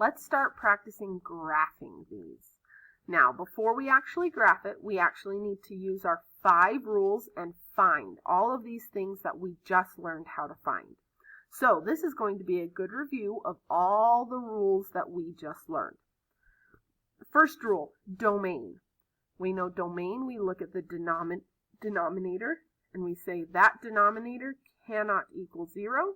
let's start practicing graphing these. Now, before we actually graph it, we actually need to use our 5 rules and find all of these things that we just learned how to find. So this is going to be a good review of all the rules that we just learned. First rule, domain. We know domain, we look at the denominator and we say that denominator cannot equal 0.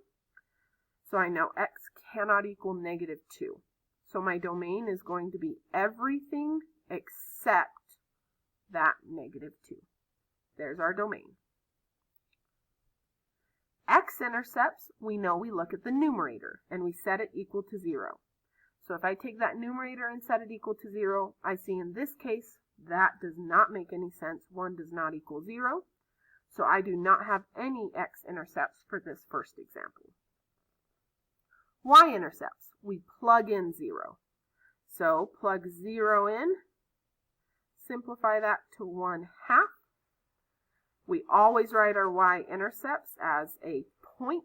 So I know x cannot equal negative 2. So my domain is going to be everything except that negative 2. There's our domain. X-intercepts, we know we look at the numerator and we set it equal to 0. So if I take that numerator and set it equal to 0, I see in this case that does not make any sense. 1 does not equal 0. So I do not have any x-intercepts for this first example. Y-intercepts, we plug in 0. So plug 0 in, simplify that to 1/2. We always write our y-intercepts as a point.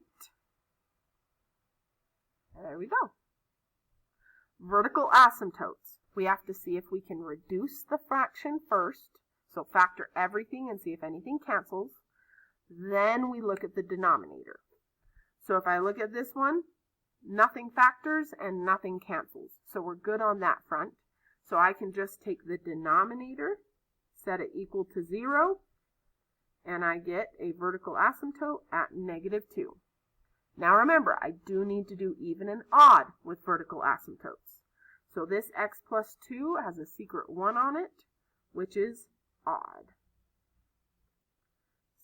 There we go. Vertical asymptotes. We have to see if we can reduce the fraction first. So factor everything and see if anything cancels. Then we look at the denominator. So if I look at this one, nothing factors and nothing cancels. So we're good on that front. So I can just take the denominator, set it equal to 0, and I get a vertical asymptote at negative 2. Now remember, I do need to do even and odd with vertical asymptotes. So this x plus 2 has a secret 1 on it, which is odd.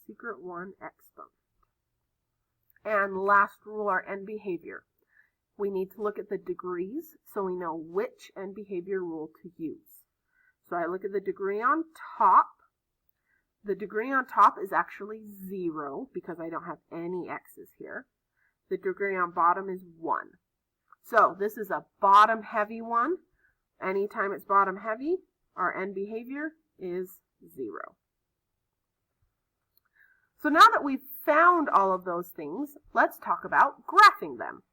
Secret 1 exponent. And last rule, our end behavior. We need to look at the degrees so we know which end behavior rule to use. So I look at the degree on top. The degree on top is actually 0 because I don't have any x's here. The degree on bottom is 1. So this is a bottom heavy one. Anytime it's bottom heavy, our end behavior is 0. So now that we've found all of those things, let's talk about graphing them.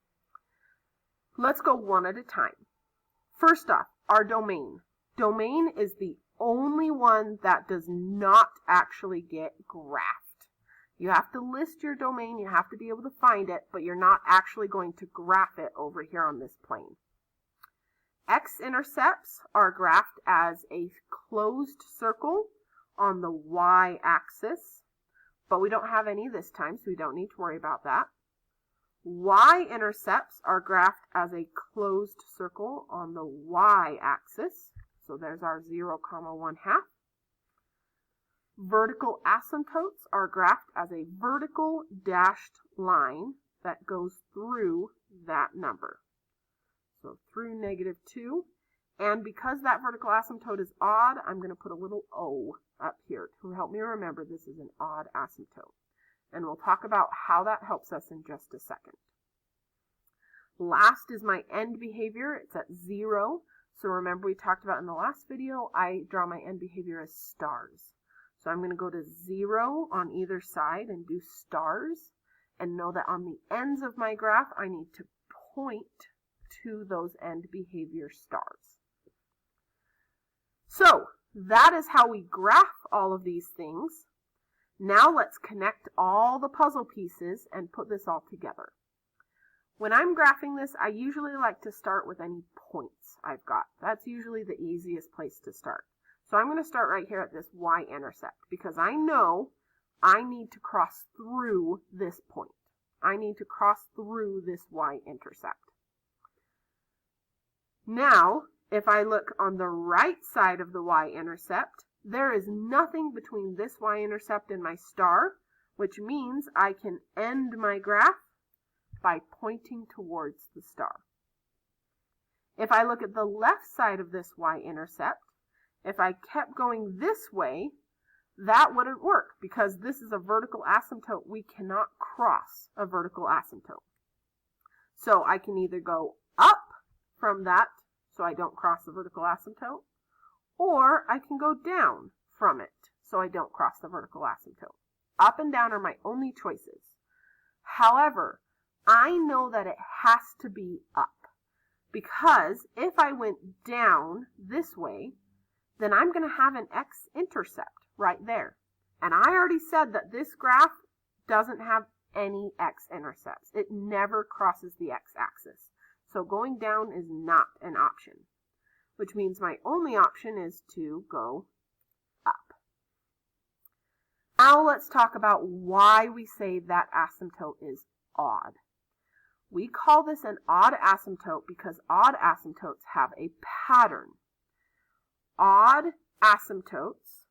Let's go one at a time. First off, our domain. Domain is the only one that does not actually get graphed. You have to list your domain, you have to be able to find it, but you're not actually going to graph it over here on this plane. X-intercepts are graphed as a closed circle on the y-axis, but we don't have any this time, so we don't need to worry about that. Y-intercepts are graphed as a closed circle on the y-axis, so there's our 0, 1/2. Vertical asymptotes are graphed as a vertical dashed line that goes through that number. So through negative 2. And because that vertical asymptote is odd, I'm going to put a little O up here to help me remember this is an odd asymptote. And we'll talk about how that helps us in just a second. Last is my end behavior. It's at 0. So remember we talked about in the last video, I draw my end behavior as stars. So I'm going to go to 0 on either side and do stars, and know that on the ends of my graph, I need to point to those end behavior stars. So that is how we graph all of these things. Now let's connect all the puzzle pieces and put this all together. When I'm graphing this, I usually like to start with any points I've got. That's usually the easiest place to start. So I'm going to start right here at this y-intercept because I know I need to cross through this point. I need to cross through this y-intercept. Now, if I look on the right side of the y-intercept, there is nothing between this y-intercept and my star, which means I can end my graph by pointing towards the star. If I look at the left side of this y-intercept, if I kept going this way, that wouldn't work because this is a vertical asymptote. We cannot cross a vertical asymptote. So I can either go up from that so I don't cross the vertical asymptote, or I can go down from it so I don't cross the vertical asymptote. Up and down are my only choices. However, I know that it has to be up because if I went down this way, then I'm going to have an x-intercept right there. And I already said that this graph doesn't have any x-intercepts. It never crosses the x-axis. So going down is not an option, which means my only option is to go up. Now let's talk about why we say that asymptote is odd. We call this an odd asymptote because odd asymptotes have a pattern. Odd asymptotes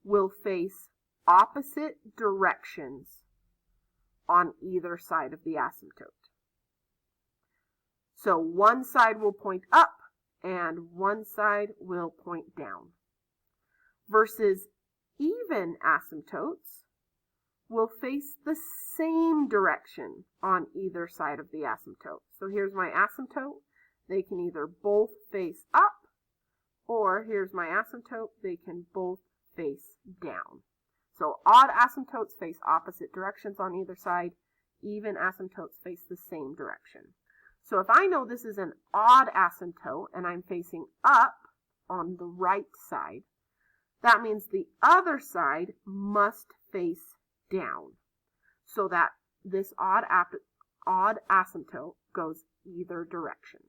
will face opposite directions on either side of the asymptote. So one side will point up and one side will point down. Versus even asymptotes will face the same direction on either side of the asymptote. So here's my asymptote. They can either both face up, or here's my asymptote. They can both face down. So odd asymptotes face opposite directions on either side. Even asymptotes face the same direction. So if I know this is an odd asymptote and I'm facing up on the right side, that means the other side must face down so that this odd asymptote goes either direction.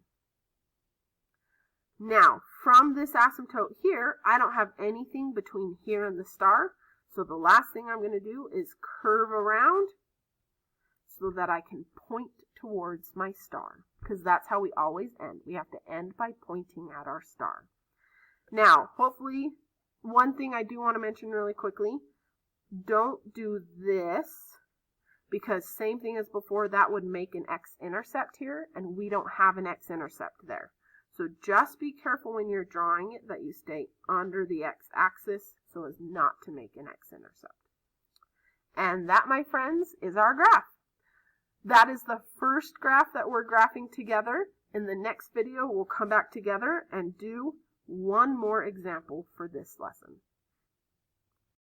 Now, from this asymptote here, I don't have anything between here and the star, so the last thing I'm going to do is curve around so that I can point towards my star, because that's how we always end. We have to end by pointing at our star. Now, hopefully, one thing I do want to mention really quickly, don't do this, because same thing as before, that would make an x-intercept here, and we don't have an x-intercept there. So just be careful when you're drawing it that you stay under the x-axis so as not to make an x-intercept. And that, my friends, is our graph. That is the first graph that we're graphing together. In the next video, we'll come back together and do one more example for this lesson.